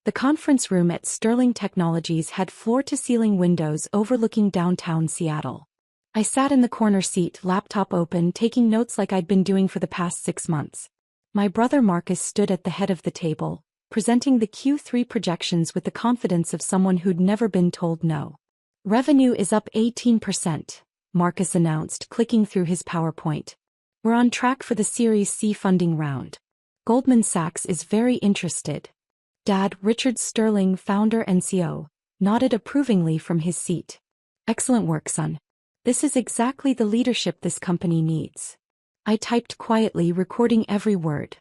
The conference room at Sterling Technologies had floor-to-ceiling windows overlooking downtown Seattle. I sat in the corner seat, laptop open, taking notes like I'd been doing for the past 6 months. My brother Marcus stood at the head of the table, presenting the Q3 projections with the confidence of someone who'd never been told no. Revenue is up 18%, Marcus announced, clicking through his PowerPoint. We're on track for the Series C funding round. Goldman Sachs is very interested. Dad, Richard Sterling, founder and CEO, nodded approvingly from his seat. Excellent work, son. This is exactly the leadership this company needs. I typed quietly, recording every word.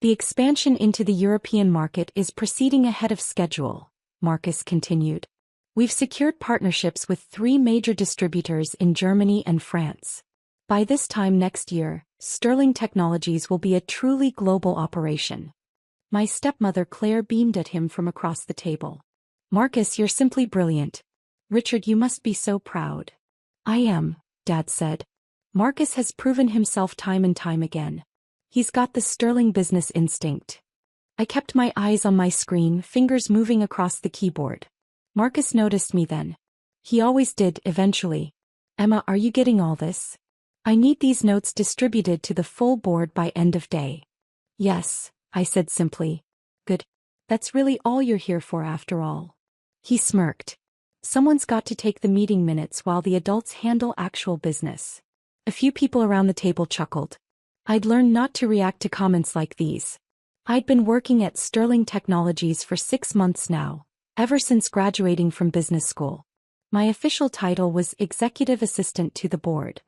The expansion into the European market is proceeding ahead of schedule, Marcus continued. We've secured partnerships with 3 major distributors in Germany and France. By this time next year, Sterling Technologies will be a truly global operation. My stepmother Claire beamed at him from across the table. Marcus, you're simply brilliant. Richard, you must be so proud. I am, Dad said. Marcus has proven himself time and time again. He's got the Sterling business instinct. I kept my eyes on my screen, fingers moving across the keyboard. Marcus noticed me then. He always did, eventually. Emma, are you getting all this? I need these notes distributed to the full board by end of day. Yes, I said simply. Good. That's really all you're here for after all. He smirked. Someone's got to take the meeting minutes while the adults handle actual business. A few people around the table chuckled. I'd learned not to react to comments like these. I'd been working at Sterling Technologies for 6 months now, ever since graduating from business school. My official title was Executive Assistant to the Board,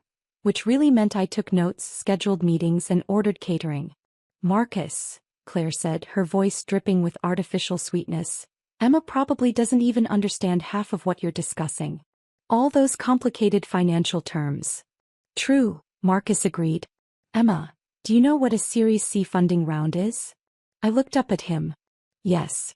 which really meant I took notes, scheduled meetings, and ordered catering. Marcus, Claire said, her voice dripping with artificial sweetness, Emma probably doesn't even understand half of what you're discussing. All those complicated financial terms. True, Marcus agreed. Emma, do you know what a Series C funding round is? I looked up at him. Yes.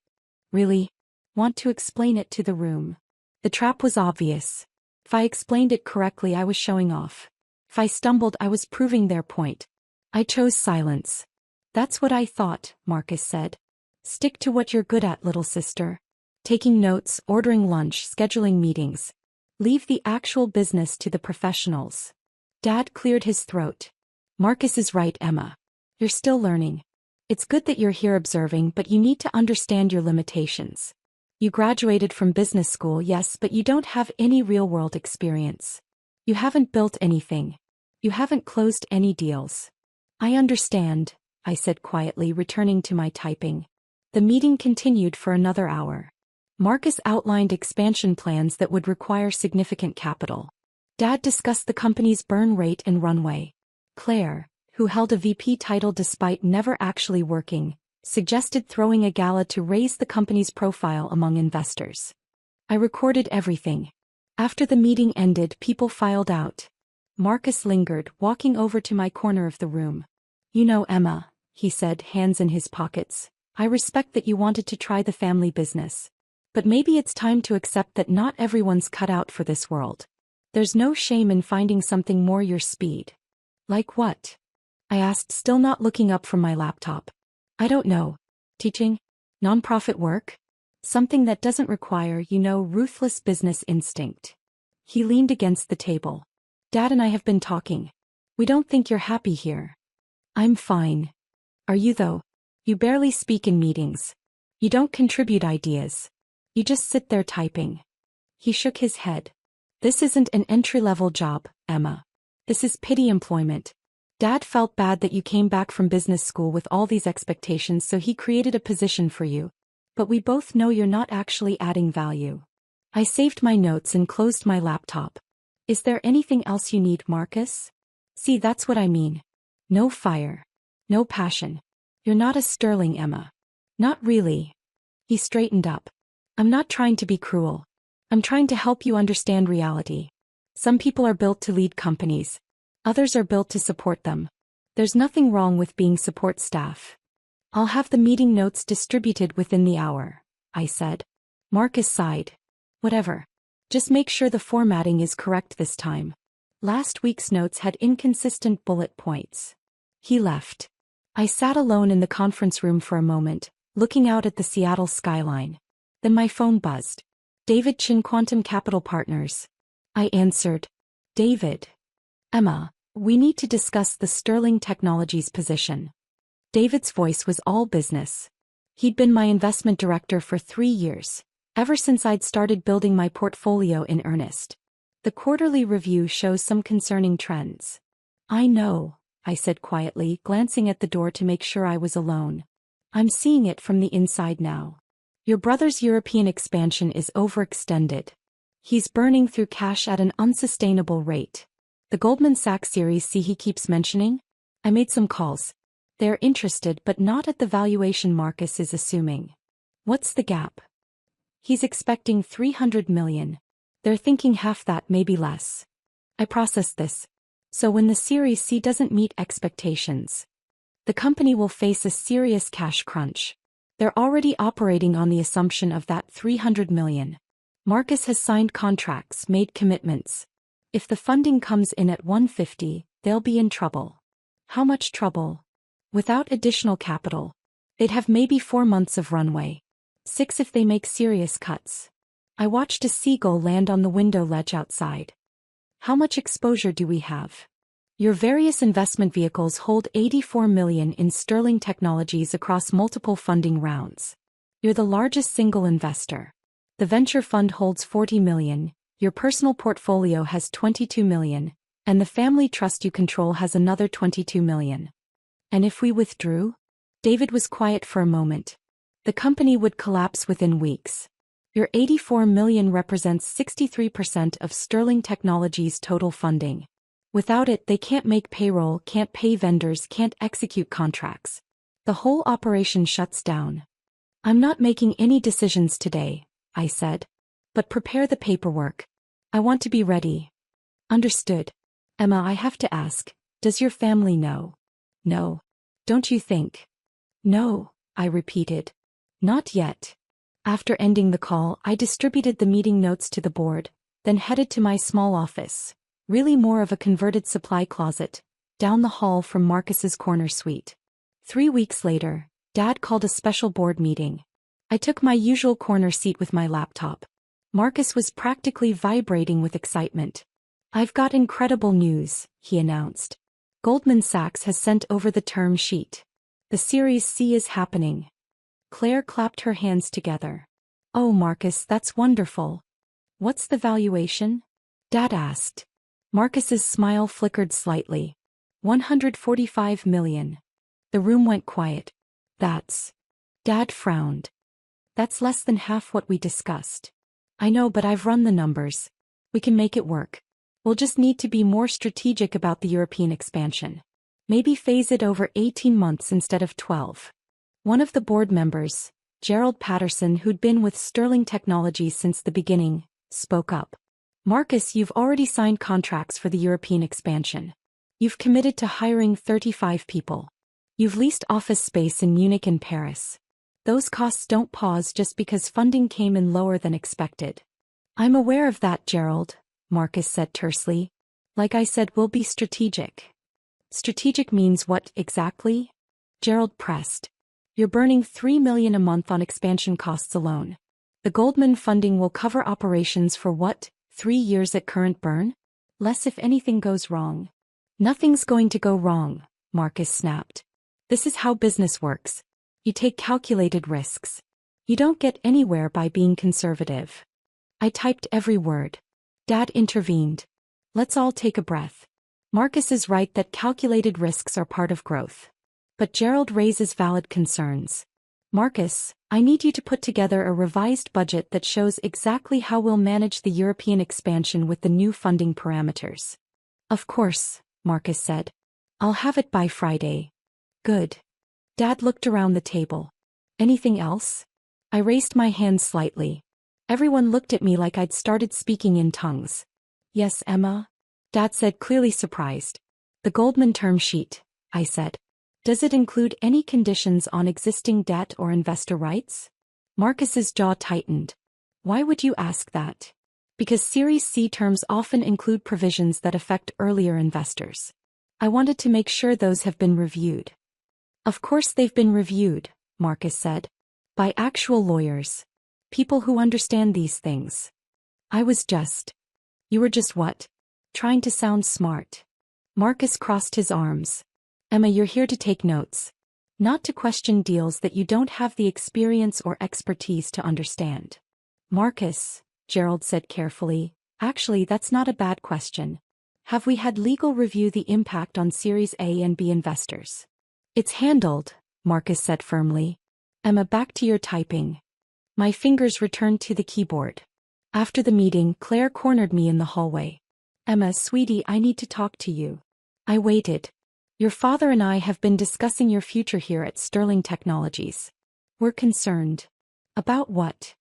Really? Want to explain it to the room? The trap was obvious. If I explained it correctly, I was showing off. If I stumbled, I was proving their point. I chose silence. That's what I thought, Marcus said. Stick to what you're good at, little sister. Taking notes, ordering lunch, scheduling meetings. Leave the actual business to the professionals. Dad cleared his throat. Marcus is right, Emma. You're still learning. It's good that you're here observing, but you need to understand your limitations. You graduated from business school, yes, but you don't have any real-world experience. You haven't built anything. You haven't closed any deals. I understand, I said quietly, returning to my typing. The meeting continued for another hour. Marcus outlined expansion plans that would require significant capital. Dad discussed the company's burn rate and runway. Claire, who held a VP title despite never actually working, suggested throwing a gala to raise the company's profile among investors. I recorded everything. After the meeting ended, people filed out. Marcus lingered, walking over to my corner of the room. You know, Emma, he said, hands in his pockets, I respect that you wanted to try the family business. But maybe it's time to accept that not everyone's cut out for this world. There's no shame in finding something more your speed. Like what? I asked, still not looking up from my laptop. I don't know. Teaching? Nonprofit work? Something that doesn't require, ruthless business instinct. He leaned against the table. Dad and I have been talking. We don't think you're happy here. I'm fine. Are you though? You barely speak in meetings. You don't contribute ideas. You just sit there typing. He shook his head. This isn't an entry-level job, Emma. This is pity employment. Dad felt bad that you came back from business school with all these expectations, so he created a position for you. But we both know you're not actually adding value. I saved my notes and closed my laptop. Is there anything else you need, Marcus? See, that's what I mean. No fire. No passion. You're not a Sterling, Emma. Not really. He straightened up. I'm not trying to be cruel. I'm trying to help you understand reality. Some people are built to lead companies. Others are built to support them. There's nothing wrong with being support staff. I'll have the meeting notes distributed within the hour, I said. Marcus sighed. Whatever. Just make sure the formatting is correct this time. Last week's notes had inconsistent bullet points. He left. I sat alone in the conference room for a moment, looking out at the Seattle skyline. Then my phone buzzed. David Chin, Quantum Capital Partners. I answered. David. Emma, we need to discuss the Sterling Technologies position. David's voice was all business. He'd been my investment director for 3 years, ever since I'd started building my portfolio in earnest. The quarterly review shows some concerning trends. I know, I said quietly, glancing at the door to make sure I was alone. I'm seeing it from the inside now. Your brother's European expansion is overextended. He's burning through cash at an unsustainable rate. The Goldman Sachs Series C he keeps mentioning? I made some calls. They're interested but not at the valuation Marcus is assuming. What's the gap? He's expecting $300 million. They're thinking half that, maybe less. I processed this. So when the Series C doesn't meet expectations, the company will face a serious cash crunch. They're already operating on the assumption of that $300 million. Marcus has signed contracts, made commitments. If the funding comes in at $150, they'll be in trouble. How much trouble? Without additional capital, they'd have maybe 4 months of runway. 6 if they make serious cuts. I watched a seagull land on the window ledge outside. How much exposure do we have? Your various investment vehicles hold $84 million in Sterling Technologies across multiple funding rounds. You're the largest single investor. The venture fund holds $40 million, your personal portfolio has $22 million, and the family trust you control has another $22 million. And if we withdrew? David was quiet for a moment. The company would collapse within weeks. Your $84 million represents 63% of Sterling Technologies' total funding. Without it, they can't make payroll, can't pay vendors, can't execute contracts. The whole operation shuts down. I'm not making any decisions today, I said. But prepare the paperwork. I want to be ready. Understood. Emma, I have to ask, does your family know? No. Don't you think? No, I repeated. Not yet. After ending the call, I distributed the meeting notes to the board, then headed to my small office, really more of a converted supply closet, down the hall from Marcus's corner suite. 3 weeks later, Dad called a special board meeting. I took my usual corner seat with my laptop. Marcus was practically vibrating with excitement. I've got incredible news, he announced. Goldman Sachs has sent over the term sheet. The Series C is happening. Claire clapped her hands together. Oh, Marcus, that's wonderful. What's the valuation? Dad asked. Marcus's smile flickered slightly. $145 million. The room went quiet. That's... Dad frowned. That's less than half what we discussed. I know, but I've run the numbers. We can make it work. We'll just need to be more strategic about the European expansion. Maybe phase it over 18 months instead of 12. One of the board members, Gerald Patterson, who'd been with Sterling Technologies since the beginning, spoke up. Marcus, you've already signed contracts for the European expansion. You've committed to hiring 35 people. You've leased office space in Munich and Paris. Those costs don't pause just because funding came in lower than expected. I'm aware of that, Gerald, Marcus said tersely. Like I said, we'll be strategic. Strategic means what exactly? Gerald pressed. You're burning $3 million a month on expansion costs alone. The Goldman funding will cover operations for what, 3 years at current burn? Less if anything goes wrong. Nothing's going to go wrong, Marcus snapped. This is how business works. You take calculated risks. You don't get anywhere by being conservative. I typed every word. Dad intervened. Let's all take a breath. Marcus is right that calculated risks are part of growth. But Gerald raises valid concerns. Marcus, I need you to put together a revised budget that shows exactly how we'll manage the European expansion with the new funding parameters. Of course, Marcus said. I'll have it by Friday. Good. Dad looked around the table. Anything else? I raised my hand slightly. Everyone looked at me like I'd started speaking in tongues. Yes, Emma? Dad said, clearly surprised. The Goldman term sheet, I said. Does it include any conditions on existing debt or investor rights? Marcus's jaw tightened. Why would you ask that? Because Series C terms often include provisions that affect earlier investors. I wanted to make sure those have been reviewed. Of course they've been reviewed, Marcus said. By actual lawyers. People who understand these things. I was just. You were just what? Trying to sound smart. Marcus crossed his arms. Emma, you're here to take notes. Not to question deals that you don't have the experience or expertise to understand. Marcus, Gerald said carefully, actually that's not a bad question. Have we had legal review the impact on Series A and B investors? It's handled, Marcus said firmly. Emma, back to your typing. My fingers returned to the keyboard. After the meeting, Claire cornered me in the hallway. Emma, sweetie, I need to talk to you. I waited. Your father and I have been discussing your future here at Sterling Technologies. We're concerned. About what?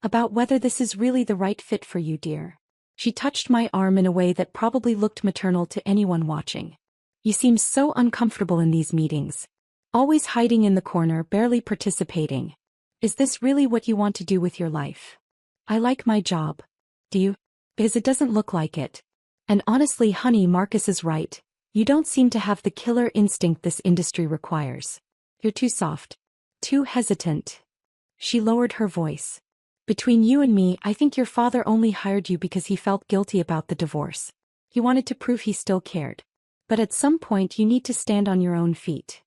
About whether this is really the right fit for you, dear. She touched my arm in a way that probably looked maternal to anyone watching. You seem so uncomfortable in these meetings. Always hiding in the corner, barely participating. Is this really what you want to do with your life? I like my job. Do you? Because it doesn't look like it. And honestly, honey, Marcus is right. You don't seem to have the killer instinct this industry requires. You're too soft. Too hesitant. She lowered her voice. Between you and me, I think your father only hired you because he felt guilty about the divorce. He wanted to prove he still cared. But at some point you need to stand on your own feet.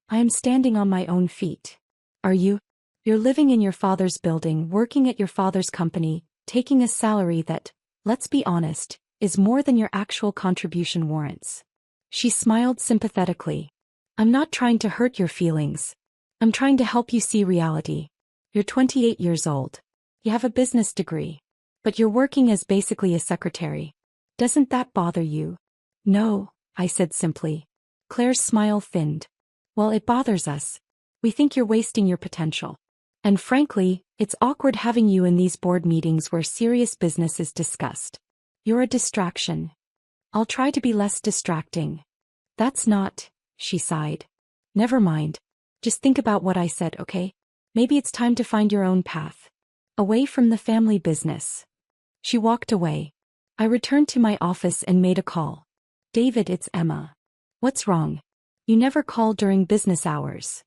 I am standing on my own feet. Are you? You're living in your father's building, working at your father's company, taking a salary that, let's be honest, is more than your actual contribution warrants. She smiled sympathetically. I'm not trying to hurt your feelings. I'm trying to help you see reality. You're 28 years old. You have a business degree. But you're working as basically a secretary. Doesn't that bother you? No, I said simply. Claire's smile thinned. Well, it bothers us. We think you're wasting your potential. And frankly, it's awkward having you in these board meetings where serious business is discussed. You're a distraction. I'll try to be less distracting. That's not, she sighed. Never mind. Just think about what I said, okay? Maybe it's time to find your own path. Away from the family business. She walked away. I returned to my office and made a call. David, it's Emma. What's wrong? You never call during business hours.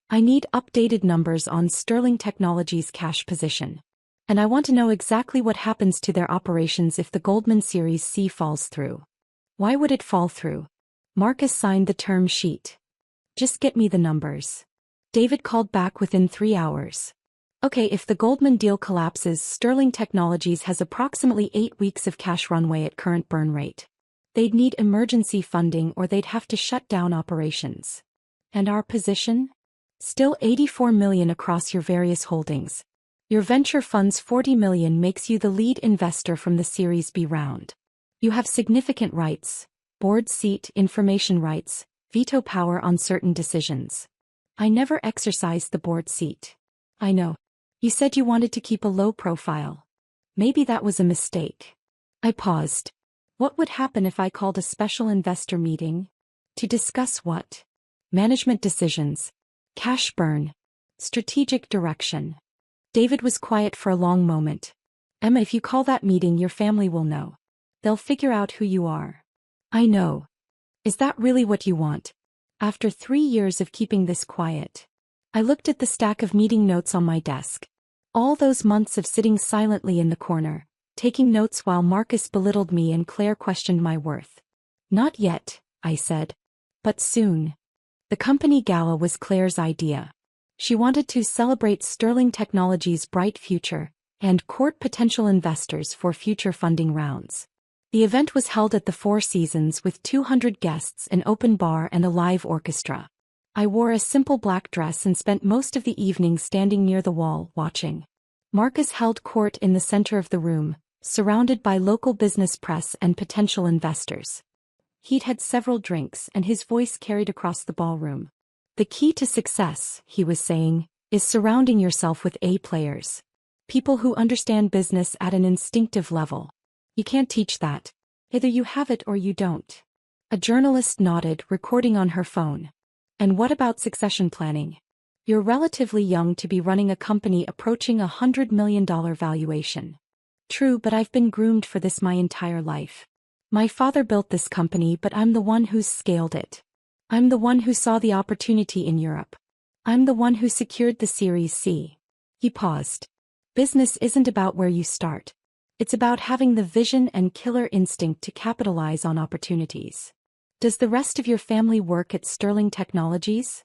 I need updated numbers on Sterling Technologies' cash position. And I want to know exactly what happens to their operations if the Goldman Series C falls through. Why would it fall through? Marcus signed the term sheet. Just get me the numbers. David called back within 3 hours. Okay, if the Goldman deal collapses, Sterling Technologies has approximately 8 weeks of cash runway at current burn rate. They'd need emergency funding or they'd have to shut down operations. And our position? Still $84 million across your various holdings. Your venture fund's $40 million makes you the lead investor from the Series B round. You have significant rights, board seat, information rights, veto power on certain decisions. I never exercised the board seat. I know. You said you wanted to keep a low profile. Maybe that was a mistake. I paused. What would happen if I called a special investor meeting? To discuss what? Management decisions. Cash burn. Strategic direction. David was quiet for a long moment. Emma, if you call that meeting, your family will know. They'll figure out who you are. I know. Is that really what you want? After 3 years of keeping this quiet. I looked at the stack of meeting notes on my desk. All those months of sitting silently in the corner, taking notes while Marcus belittled me and Claire questioned my worth. Not yet, I said. But soon. The company gala was Claire's idea. She wanted to celebrate Sterling Technologies' bright future and court potential investors for future funding rounds. The event was held at the Four Seasons with 200 guests, an open bar and a live orchestra. I wore a simple black dress and spent most of the evening standing near the wall, watching. Marcus held court in the center of the room, surrounded by local business press and potential investors. He'd had several drinks and his voice carried across the ballroom. The key to success, he was saying, is surrounding yourself with A players. People who understand business at an instinctive level. You can't teach that. Either you have it or you don't. A journalist nodded, recording on her phone. And what about succession planning? You're relatively young to be running a company approaching $100 million valuation. True, but I've been groomed for this my entire life. My father built this company, but I'm the one who's scaled it. I'm the one who saw the opportunity in Europe. I'm the one who secured the Series C. He paused. Business isn't about where you start. It's about having the vision and killer instinct to capitalize on opportunities. Does the rest of your family work at Sterling Technologies?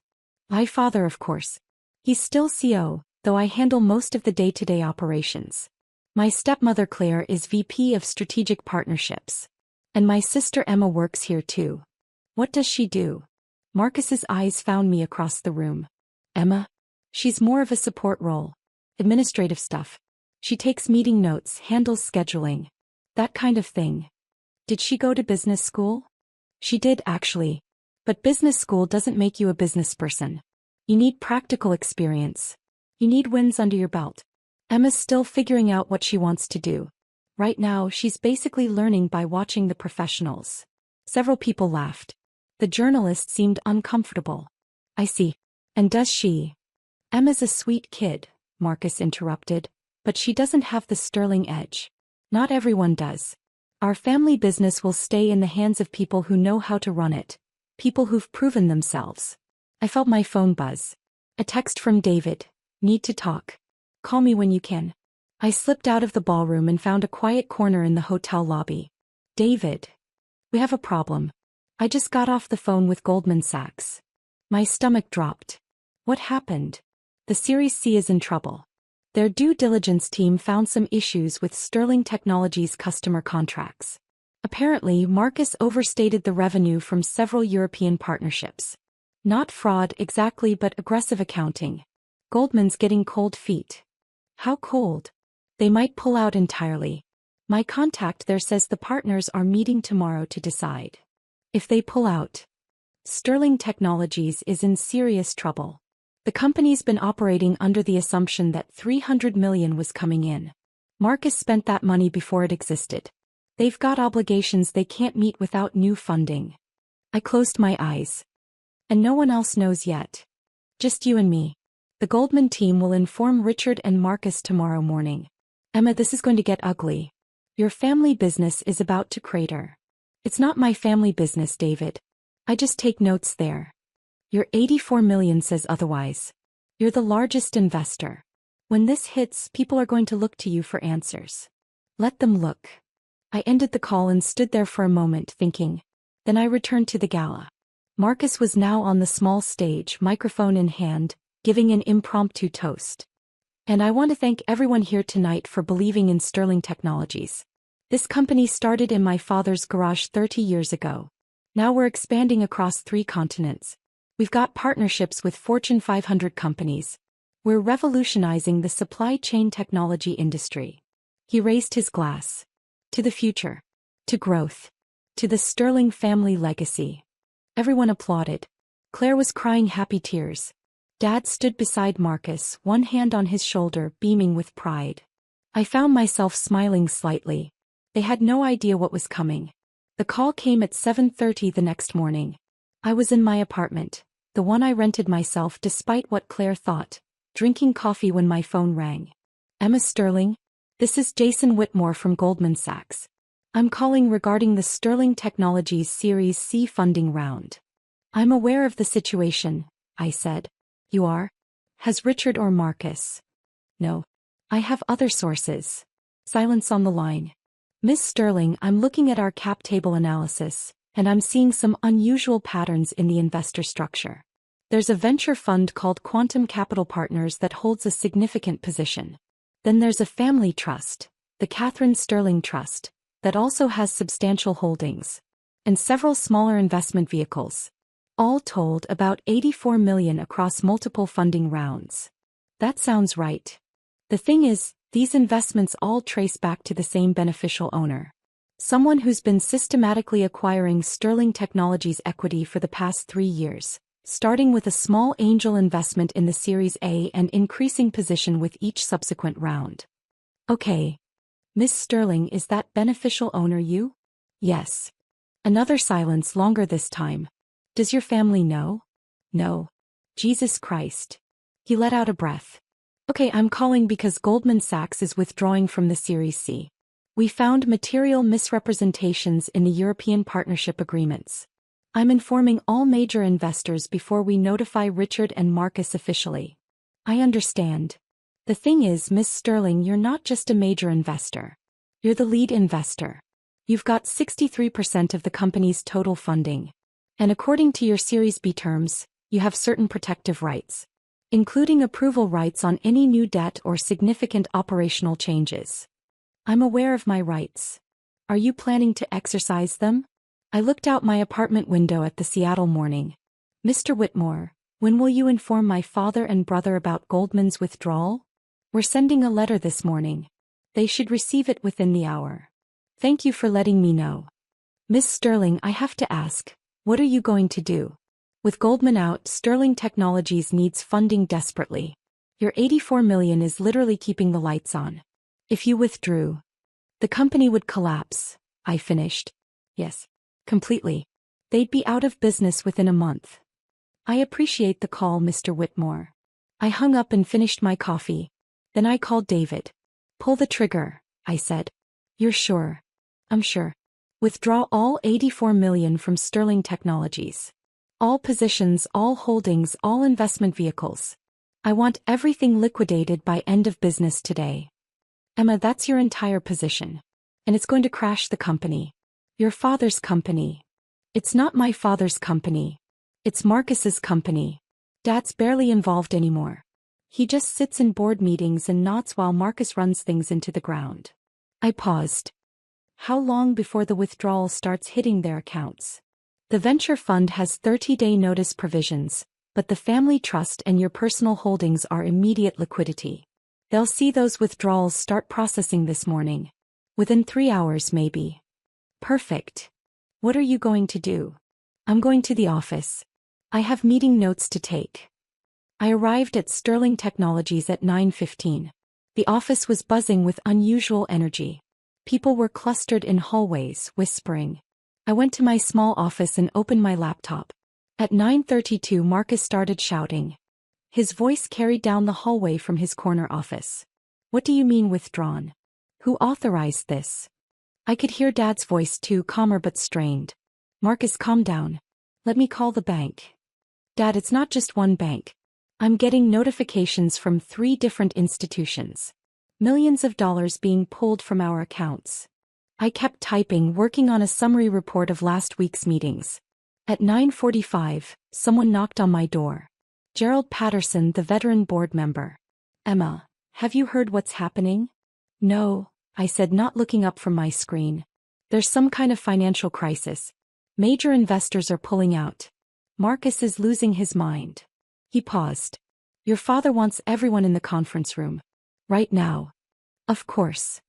My father, of course. He's still CO, though I handle most of the day-to-day operations. My stepmother Claire is VP of Strategic Partnerships. And my sister Emma works here too. What does she do? Marcus's eyes found me across the room. Emma? She's more of a support role. Administrative stuff. She takes meeting notes, handles scheduling. That kind of thing. Did she go to business school? She did, actually. But business school doesn't make you a business person. You need practical experience. You need wins under your belt. Emma's still figuring out what she wants to do. Right now, she's basically learning by watching the professionals. Several people laughed. The journalist seemed uncomfortable. I see. And does she? Emma's a sweet kid, Marcus interrupted, but she doesn't have the Sterling edge. Not everyone does. Our family business will stay in the hands of people who know how to run it, people who've proven themselves. I felt my phone buzz. A text from David. Need to talk. Call me when you can. I slipped out of the ballroom and found a quiet corner in the hotel lobby. David. We have a problem. I just got off the phone with Goldman Sachs. My stomach dropped. What happened? The Series C is in trouble. Their due diligence team found some issues with Sterling Technologies' customer contracts. Apparently, Marcus overstated the revenue from several European partnerships. Not fraud exactly, but aggressive accounting. Goldman's getting cold feet. How cold? They might pull out entirely. My contact there says the partners are meeting tomorrow to decide. If they pull out, Sterling Technologies is in serious trouble. The company's been operating under the assumption that $300 million was coming in. Marcus spent that money before it existed. They've got obligations they can't meet without new funding. I closed my eyes. And no one else knows yet. Just you and me. The Goldman team will inform Richard and Marcus tomorrow morning. Emma, this is going to get ugly. Your family business is about to crater. It's not my family business, David. I just take notes there. Your $84 million says otherwise. You're the largest investor. When this hits, people are going to look to you for answers. Let them look. I ended the call and stood there for a moment thinking. Then I returned to the gala. Marcus was now on the small stage, microphone in hand, giving an impromptu toast. And I want to thank everyone here tonight for believing in Sterling Technologies. This company started in my father's garage 30 years ago. Now we're expanding across 3 continents. We've got partnerships with Fortune 500 companies. We're revolutionizing the supply chain technology industry. He raised his glass. To the future. To growth. To the Sterling family legacy. Everyone applauded. Claire was crying happy tears. Dad stood beside Marcus, one hand on his shoulder, beaming with pride. I found myself smiling slightly. They had no idea what was coming. The call came at 7:30 the next morning. I was in my apartment, the one I rented myself despite what Claire thought, drinking coffee when my phone rang. Emma Sterling? This is Jason Whitmore from Goldman Sachs. I'm calling regarding the Sterling Technologies Series C funding round. I'm aware of the situation, I said. You are? Has Richard or Marcus? No. I have other sources. Silence on the line. Miss Sterling, I'm looking at our cap table analysis, and I'm seeing some unusual patterns in the investor structure. There's a venture fund called Quantum Capital Partners that holds a significant position. Then there's a family trust, the Catherine Sterling Trust, that also has substantial holdings. And several smaller investment vehicles. All told about $84 million across multiple funding rounds. That sounds right. The thing is, these investments all trace back to the same beneficial owner. Someone who's been systematically acquiring Sterling Technologies equity for the past 3 years, starting with a small angel investment in the Series A and increasing position with each subsequent round. Okay. Miss Sterling, is that beneficial owner you? Yes. Another silence, longer this time. Does your family know? No. Jesus Christ. He let out a breath. Okay, I'm calling because Goldman Sachs is withdrawing from the Series C. We found material misrepresentations in the European partnership agreements. I'm informing all major investors before we notify Richard and Marcus officially. I understand. The thing is, Miss Sterling, you're not just a major investor. You're the lead investor. You've got 63% of the company's total funding. And according to your Series B terms, you have certain protective rights, including approval rights on any new debt or significant operational changes. I'm aware of my rights. Are you planning to exercise them? I looked out my apartment window at the Seattle morning. Mr. Whitmore, when will you inform my father and brother about Goldman's withdrawal? We're sending a letter this morning. They should receive it within the hour. Thank you for letting me know. Miss Sterling, I have to ask, what are you going to do? With Goldman out, Sterling Technologies needs funding desperately. Your $84 million is literally keeping the lights on. If you withdrew, the company would collapse, I finished. Yes. Completely. They'd be out of business within a month. I appreciate the call, Mr. Whitmore. I hung up and finished my coffee. Then I called David. Pull the trigger, I said. You're sure? I'm sure. Withdraw all $84 million from Sterling Technologies. All positions, all holdings, all investment vehicles. I want everything liquidated by end of business today. Emma, that's your entire position. And it's going to crash the company. Your father's company. It's not my father's company. It's Marcus's company. Dad's barely involved anymore. He just sits in board meetings and nods while Marcus runs things into the ground. I paused. How long before the withdrawal starts hitting their accounts? The venture fund has 30-day notice provisions, but the family trust and your personal holdings are immediate liquidity. They'll see those withdrawals start processing this morning. Within 3 hours maybe. Perfect. What are you going to do? I'm going to the office. I have meeting notes to take. I arrived at Sterling Technologies at 9:15. The office was buzzing with unusual energy. People were clustered in hallways, whispering. I went to my small office and opened my laptop. At 9:32, Marcus started shouting. His voice carried down the hallway from his corner office. What do you mean withdrawn? Who authorized this? I could hear Dad's voice too, calmer but strained. Marcus, calm down. Let me call the bank. Dad, it's not just one bank. I'm getting notifications from 3 different institutions. Millions of dollars being pulled from our accounts. I kept typing, working on a summary report of last week's meetings. At 9:45, someone knocked on my door. Gerald Patterson, the veteran board member. Emma, have you heard what's happening? No, I said, not looking up from my screen. There's some kind of financial crisis. Major investors are pulling out. Marcus is losing his mind. He paused. Your father wants everyone in the conference room. Right now. Of course.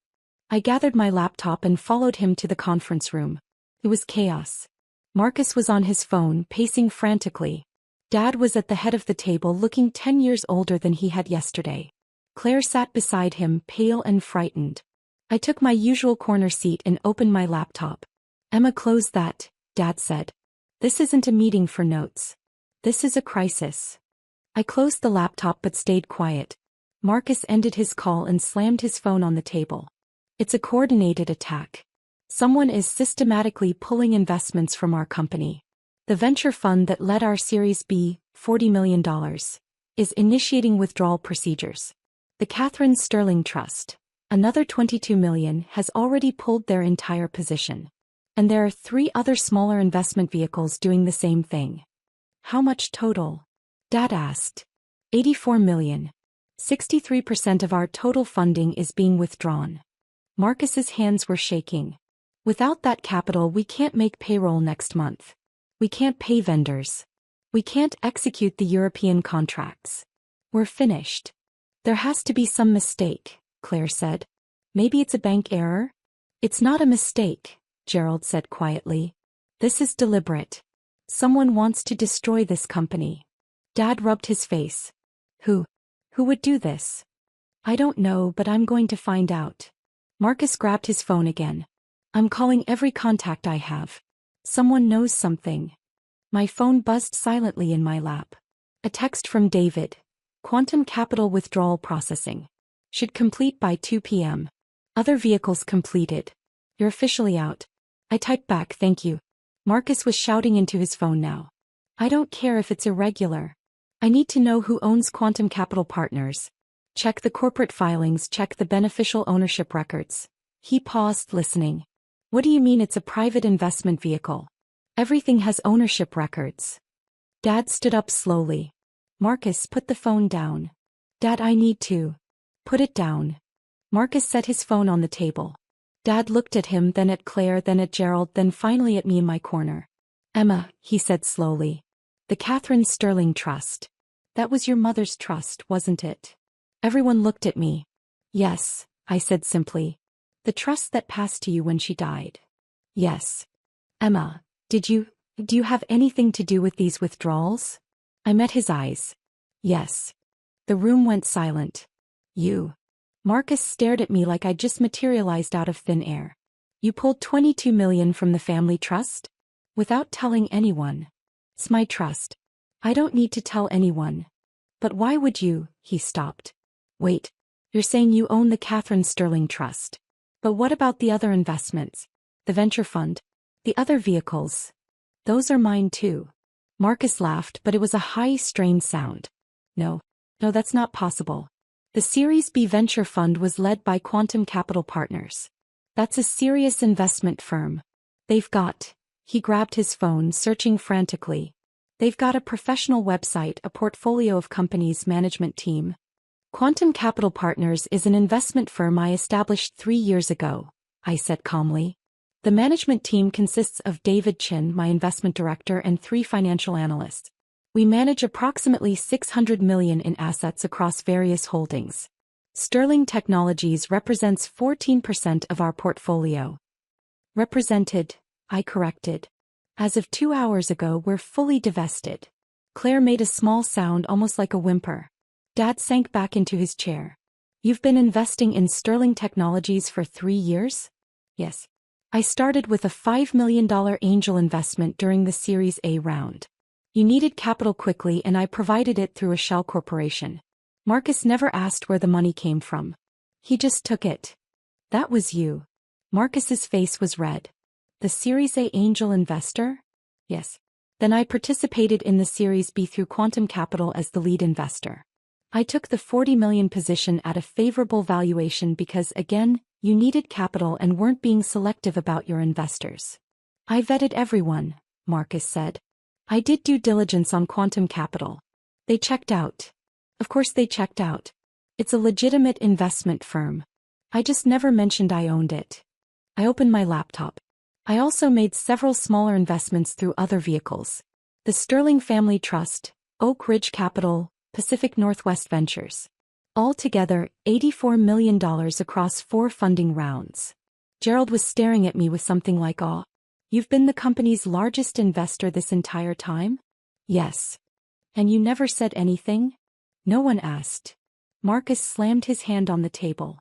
I gathered my laptop and followed him to the conference room. It was chaos. Marcus was on his phone, pacing frantically. Dad was at the head of the table, looking 10 years older than he had yesterday. Claire sat beside him, pale and frightened. I took my usual corner seat and opened my laptop. Emma, close that, Dad said. This isn't a meeting for notes. This is a crisis. I closed the laptop but stayed quiet. Marcus ended his call and slammed his phone on the table. It's a coordinated attack. Someone is systematically pulling investments from our company. The venture fund that led our Series B, $40 million, is initiating withdrawal procedures. The Catherine Sterling Trust, another $22 million, has already pulled their entire position. And there are 3 other smaller investment vehicles doing the same thing. How much total? Dad asked. $84 million. 63% of our total funding is being withdrawn. Marcus's hands were shaking. Without that capital, we can't make payroll next month. We can't pay vendors. We can't execute the European contracts. We're finished. There has to be some mistake, Claire said. Maybe it's a bank error? It's not a mistake, Gerald said quietly. This is deliberate. Someone wants to destroy this company. Dad rubbed his face. Who? Who would do this? I don't know, but I'm going to find out. Marcus grabbed his phone again. I'm calling every contact I have. Someone knows something. My phone buzzed silently in my lap. A text from David. Quantum Capital withdrawal processing. Should complete by 2 p.m. Other vehicles completed. You're officially out. I typed back, thank you. Marcus was shouting into his phone now. I don't care if it's irregular. I need to know who owns Quantum Capital Partners. Check the corporate filings, check the beneficial ownership records. He paused, listening. What do you mean it's a private investment vehicle? Everything has ownership records. Dad stood up slowly. Marcus, put the phone down. Dad, I need to. Put it down. Marcus set his phone on the table. Dad looked at him, then at Claire, then at Gerald, then finally at me in my corner. Emma, he said slowly. The Catherine Sterling Trust. That was your mother's trust, wasn't it? Everyone looked at me. Yes, I said simply. The trust that passed to you when she died. Yes. Emma, do you have anything to do with these withdrawals? I met his eyes. Yes. The room went silent. You. Marcus stared at me like I'd just materialized out of thin air. You pulled $22 million from the family trust? Without telling anyone. It's my trust. I don't need to tell anyone. But why would you? He stopped. Wait. You're saying you own the Catherine Sterling Trust. But what about the other investments? The venture fund? The other vehicles? Those are mine too. Marcus laughed, but it was a high, strained sound. No, that's not possible. The Series B venture fund was led by Quantum Capital Partners. That's a serious investment firm. They've got. He grabbed his phone, searching frantically. They've got a professional website, a portfolio of companies, management team. Quantum Capital Partners is an investment firm I established 3 years ago, I said calmly. The management team consists of David Chin, my investment director, and 3 financial analysts. We manage approximately $600 million in assets across various holdings. Sterling Technologies represents 14% of our portfolio. Represented, I corrected. As of 2 hours ago, we're fully divested. Claire made a small sound, almost like a whimper. Dad sank back into his chair. You've been investing in Sterling Technologies for 3 years? Yes. I started with a $5 million angel investment during the Series A round. You needed capital quickly and I provided it through a shell corporation. Marcus never asked where the money came from. He just took it. That was you. Marcus's face was red. The Series A angel investor? Yes. Then I participated in the Series B through Quantum Capital as the lead investor. I took the $40 million position at a favorable valuation because, again, you needed capital and weren't being selective about your investors. I vetted everyone, Marcus said. I did due diligence on Quantum Capital. They checked out. Of course they checked out. It's a legitimate investment firm. I just never mentioned I owned it. I opened my laptop. I also made several smaller investments through other vehicles. The Sterling Family Trust, Oak Ridge Capital, Pacific Northwest Ventures. Altogether, $84 million across 4 funding rounds. Gerald was staring at me with something like awe. You've been the company's largest investor this entire time? Yes. And you never said anything? No one asked. Marcus slammed his hand on the table.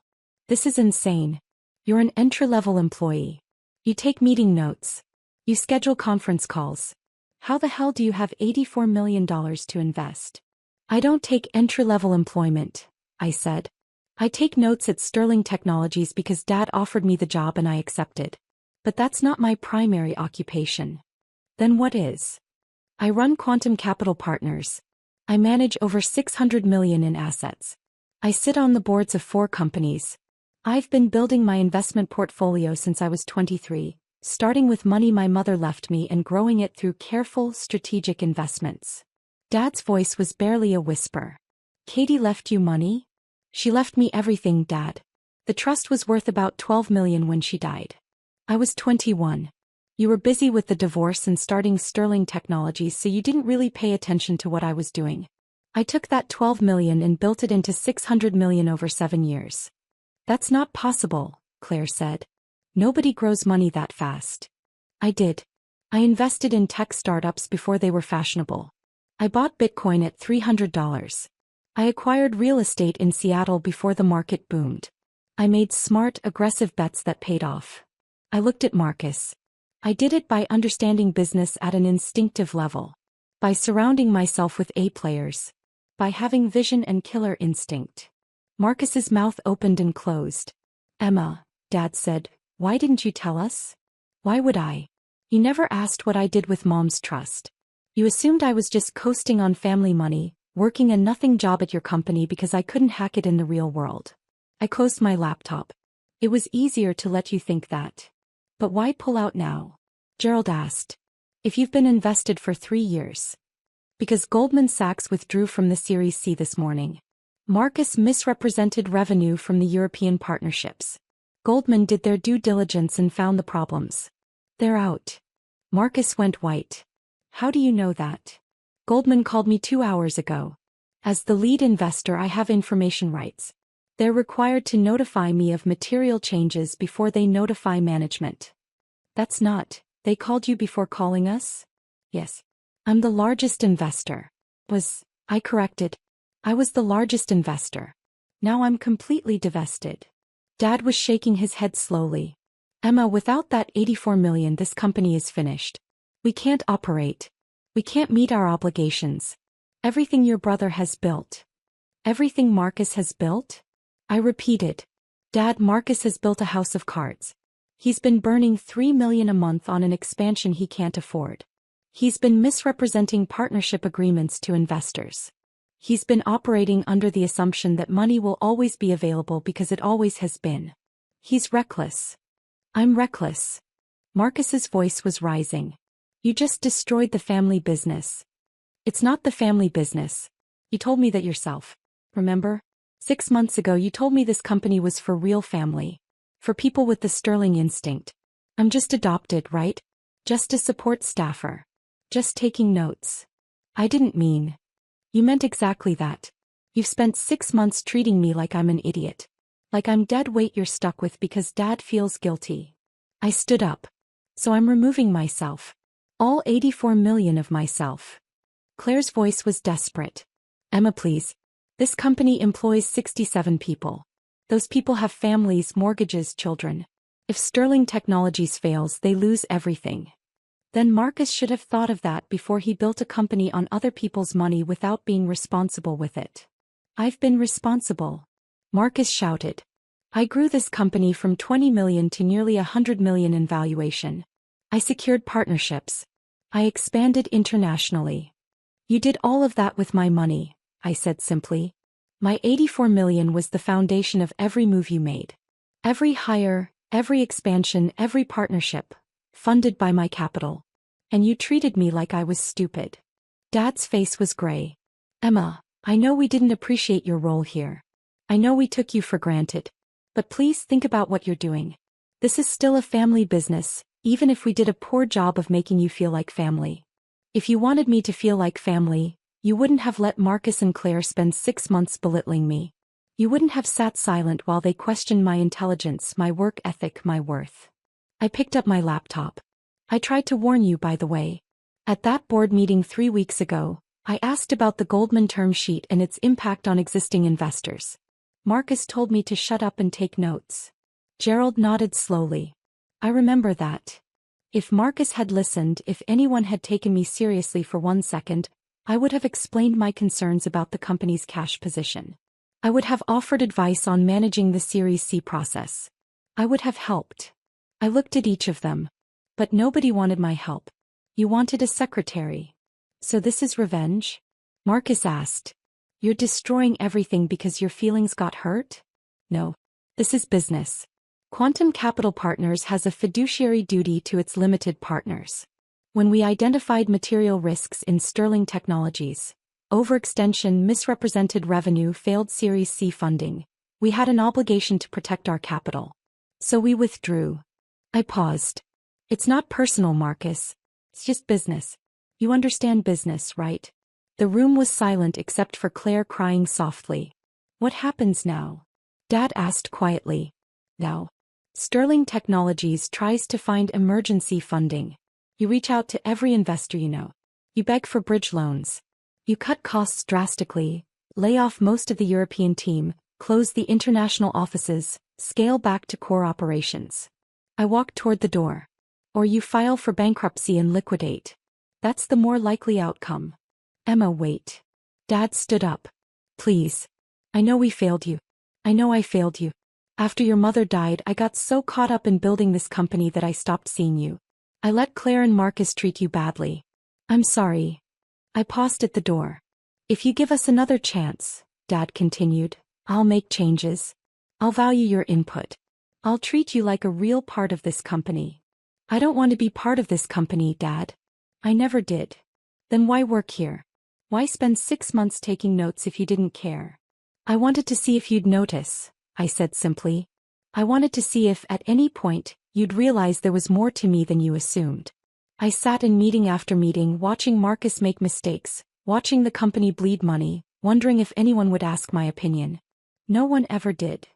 This is insane. You're an entry-level employee. You take meeting notes. You schedule conference calls. How the hell do you have $84 million to invest? I don't take entry-level employment, I said. I take notes at Sterling Technologies because Dad offered me the job and I accepted. But that's not my primary occupation. Then what is? I run Quantum Capital Partners. I manage over $600 million in assets. I sit on the boards of 4 companies. I've been building my investment portfolio since I was 23, starting with money my mother left me and growing it through careful, strategic investments. Dad's voice was barely a whisper. Katie left you money? She left me everything, Dad. The trust was worth about $12 million when she died. I was 21. You were busy with the divorce and starting Sterling Technologies, so you didn't really pay attention to what I was doing. I took that $12 million and built it into $600 million over 7 years. That's not possible, Claire said. Nobody grows money that fast. I did. I invested in tech startups before they were fashionable. I bought Bitcoin at $300. I acquired real estate in Seattle before the market boomed. I made smart, aggressive bets that paid off. I looked at Marcus. I did it by understanding business at an instinctive level. By surrounding myself with A players. By having vision and killer instinct. Marcus's mouth opened and closed. Emma, Dad said, why didn't you tell us? Why would I? You never asked what I did with Mom's trust. You assumed I was just coasting on family money, working a nothing job at your company because I couldn't hack it in the real world. I closed my laptop. It was easier to let you think that. But why pull out now? Gerald asked. If you've been invested for 3 years. Because Goldman Sachs withdrew from the Series C this morning. Marcus misrepresented revenue from the European partnerships. Goldman did their due diligence and found the problems. They're out. Marcus went white. How do you know that? Goldman called me 2 hours ago. As the lead investor, I have information rights. They're required to notify me of material changes before they notify management. That's not. They called you before calling us? Yes. I'm the largest investor. I corrected. I was the largest investor. Now I'm completely divested. Dad was shaking his head slowly. Emma, without that $84 million, this company is finished. We can't operate. We can't meet our obligations. Everything your brother has built. Everything Marcus has built? I repeated. Dad, Marcus has built a house of cards. He's been burning $3 million a month on an expansion he can't afford. He's been misrepresenting partnership agreements to investors. He's been operating under the assumption that money will always be available because it always has been. He's reckless. I'm reckless. Marcus's voice was rising. You just destroyed the family business. It's not the family business. You told me that yourself. Remember? 6 months ago you told me this company was for real family. For people with the sterling instinct. I'm just adopted, right? Just a support staffer. Just taking notes. I didn't mean. You meant exactly that. You've spent 6 months treating me like I'm an idiot. Like I'm dead weight you're stuck with because Dad feels guilty. I stood up. So I'm removing myself. All 84 million of myself. Claire's voice was desperate. Emma, please. This company employs 67 people. Those people have families, mortgages, children. If Sterling Technologies fails, they lose everything. Then Marcus should have thought of that before he built a company on other people's money without being responsible with it. I've been responsible. Marcus shouted. I grew this company from 20 million to nearly 100 million in valuation. I secured partnerships. I expanded internationally. You did all of that with my money, I said simply. My 84 million was the foundation of every move you made. Every hire, every expansion, every partnership. Funded by my capital. And you treated me like I was stupid. Dad's face was gray. Emma, I know we didn't appreciate your role here. I know we took you for granted. But please think about what you're doing. This is still a family business, even if we did a poor job of making you feel like family. If you wanted me to feel like family, you wouldn't have let Marcus and Claire spend 6 months belittling me. You wouldn't have sat silent while they questioned my intelligence, my work ethic, my worth. I picked up my laptop. I tried to warn you, by the way. At that board meeting 3 weeks ago, I asked about the Goldman term sheet and its impact on existing investors. Marcus told me to shut up and take notes. Gerald nodded slowly. I remember that. If Marcus had listened, if anyone had taken me seriously for 1 second, I would have explained my concerns about the company's cash position. I would have offered advice on managing the Series C process. I would have helped. I looked at each of them. But nobody wanted my help. You wanted a secretary. So this is revenge? Marcus asked. You're destroying everything because your feelings got hurt? No. This is business. Quantum Capital Partners has a fiduciary duty to its limited partners. When we identified material risks in Sterling Technologies, overextension, misrepresented revenue, failed Series C funding, we had an obligation to protect our capital. So we withdrew. I paused. It's not personal, Marcus. It's just business. You understand business, right? The room was silent except for Claire crying softly. What happens now? Dad asked quietly. Now. Sterling Technologies tries to find emergency funding. You reach out to every investor you know. You beg for bridge loans. You cut costs drastically, lay off most of the European team, close the international offices, scale back to core operations. I walked toward the door. Or you file for bankruptcy and liquidate. That's the more likely outcome. Emma, wait. Dad stood up. Please. I know we failed you. I know I failed you. After your mother died, I got so caught up in building this company that I stopped seeing you. I let Claire and Marcus treat you badly. I'm sorry. I paused at the door. If you give us another chance, Dad continued, I'll make changes. I'll value your input. I'll treat you like a real part of this company. I don't want to be part of this company, Dad. I never did. Then why work here? Why spend 6 months taking notes if you didn't care? I wanted to see if you'd notice, I said simply. I wanted to see if, at any point, you'd realize there was more to me than you assumed. I sat in meeting after meeting watching Marcus make mistakes, watching the company bleed money, wondering if anyone would ask my opinion. No one ever did.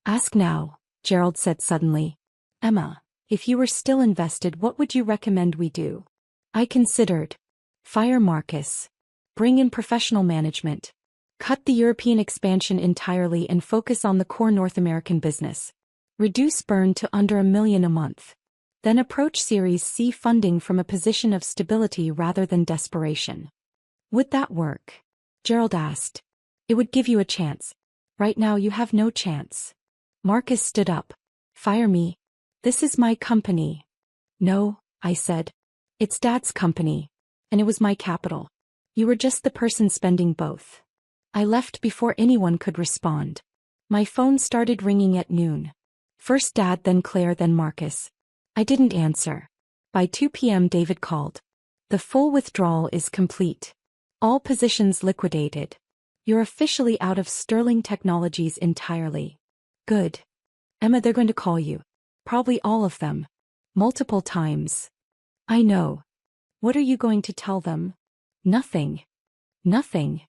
Ask now, Gerald said suddenly. Emma, if you were still invested, what would you recommend we do? I considered. Fire Marcus. Bring in professional management. Cut the European expansion entirely and focus on the core North American business. Reduce burn to under $1 million a month. Then approach Series C funding from a position of stability rather than desperation. Would that work? Gerald asked. It would give you a chance. Right now you have no chance. Marcus stood up. Fire me. This is my company. No, I said. It's Dad's company. And it was my capital. You were just the person spending both. I left before anyone could respond. My phone started ringing at noon. First Dad, then Claire, then Marcus. I didn't answer. By 2 p.m. David called. The full withdrawal is complete. All positions liquidated. You're officially out of Sterling Technologies entirely. Good. Emma, they're going to call you. Probably all of them. Multiple times. I know. What are you going to tell them? Nothing. Nothing.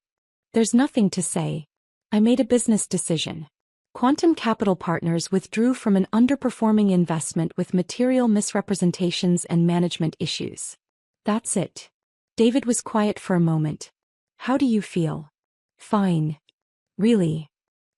There's nothing to say. I made a business decision. Quantum Capital Partners withdrew from an underperforming investment with material misrepresentations and management issues. That's it. David was quiet for a moment. How do you feel? Fine. Really?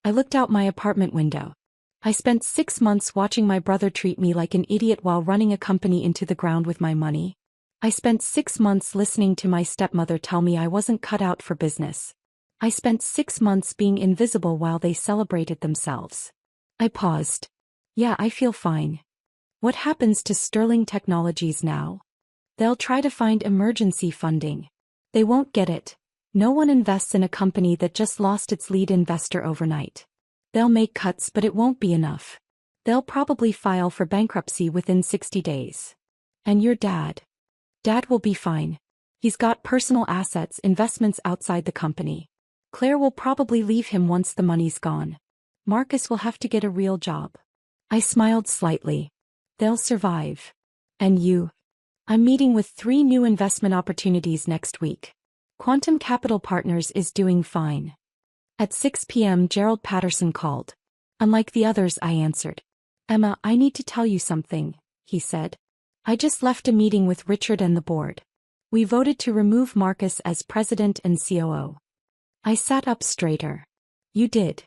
I looked out my apartment window. I spent 6 months watching my brother treat me like an idiot while running a company into the ground with my money. I spent 6 months listening to my stepmother tell me I wasn't cut out for business. I spent 6 months being invisible while they celebrated themselves. I paused. Yeah, I feel fine. What happens to Sterling Technologies now? They'll try to find emergency funding. They won't get it. No one invests in a company that just lost its lead investor overnight. They'll make cuts, but it won't be enough. They'll probably file for bankruptcy within 60 days. And your dad? Dad will be fine. He's got personal assets, investments outside the company. Claire will probably leave him once the money's gone. Marcus will have to get a real job. I smiled slightly. They'll survive. And you? I'm meeting with 3 new investment opportunities next week. Quantum Capital Partners is doing fine. At 6 p.m. Gerald Patterson called. Unlike the others, I answered. Emma, I need to tell you something, he said. I just left a meeting with Richard and the board. We voted to remove Marcus as president and COO. I sat up straighter. You did.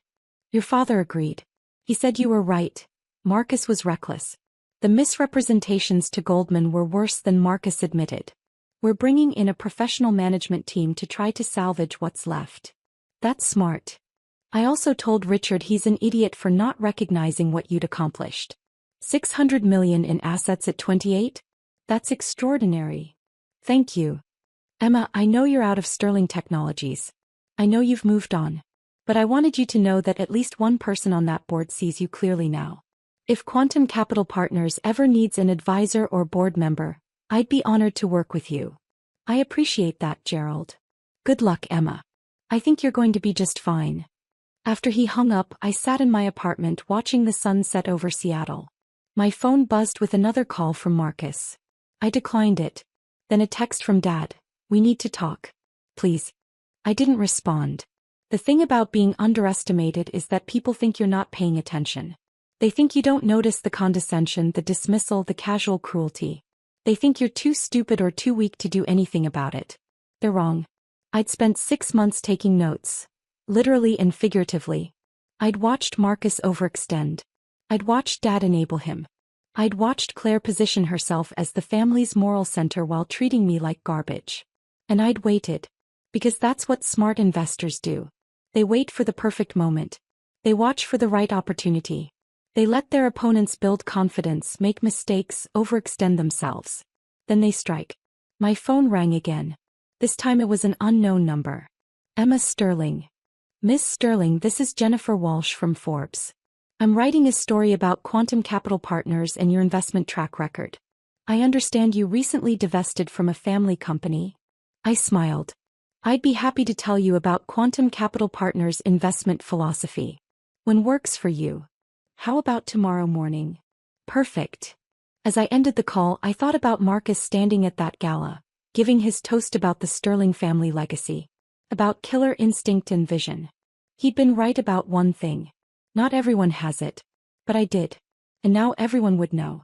Your father agreed. He said you were right. Marcus was reckless. The misrepresentations to Goldman were worse than Marcus admitted. We're bringing in a professional management team to try to salvage what's left. That's smart. I also told Richard he's an idiot for not recognizing what you'd accomplished. 600 million in assets at 28? That's extraordinary. Thank you. Emma, I know you're out of Sterling Technologies. I know you've moved on. But I wanted you to know that at least one person on that board sees you clearly now. If Quantum Capital Partners ever needs an advisor or board member, I'd be honored to work with you. I appreciate that, Gerald. Good luck, Emma. I think you're going to be just fine. After he hung up, I sat in my apartment watching the sun set over Seattle. My phone buzzed with another call from Marcus. I declined it. Then a text from Dad. We need to talk. Please. I didn't respond. The thing about being underestimated is that people think you're not paying attention. They think you don't notice the condescension, the dismissal, the casual cruelty. They think you're too stupid or too weak to do anything about it. They're wrong. I'd spent 6 months taking notes. Literally and figuratively. I'd watched Marcus overextend. I'd watched Dad enable him. I'd watched Claire position herself as the family's moral center while treating me like garbage. And I'd waited. Because that's what smart investors do. They wait for the perfect moment. They watch for the right opportunity. They let their opponents build confidence, make mistakes, overextend themselves. Then they strike. My phone rang again. This time it was an unknown number. Emma Sterling. Miss Sterling, this is Jennifer Walsh from Forbes. I'm writing a story about Quantum Capital Partners and your investment track record. I understand you recently divested from a family company. I smiled. I'd be happy to tell you about Quantum Capital Partners' investment philosophy. When works for you. How about tomorrow morning? Perfect. As I ended the call, I thought about Marcus standing at that gala, giving his toast about the Sterling family legacy. About killer instinct and vision. He'd been right about one thing. Not everyone has it. But I did. And now everyone would know.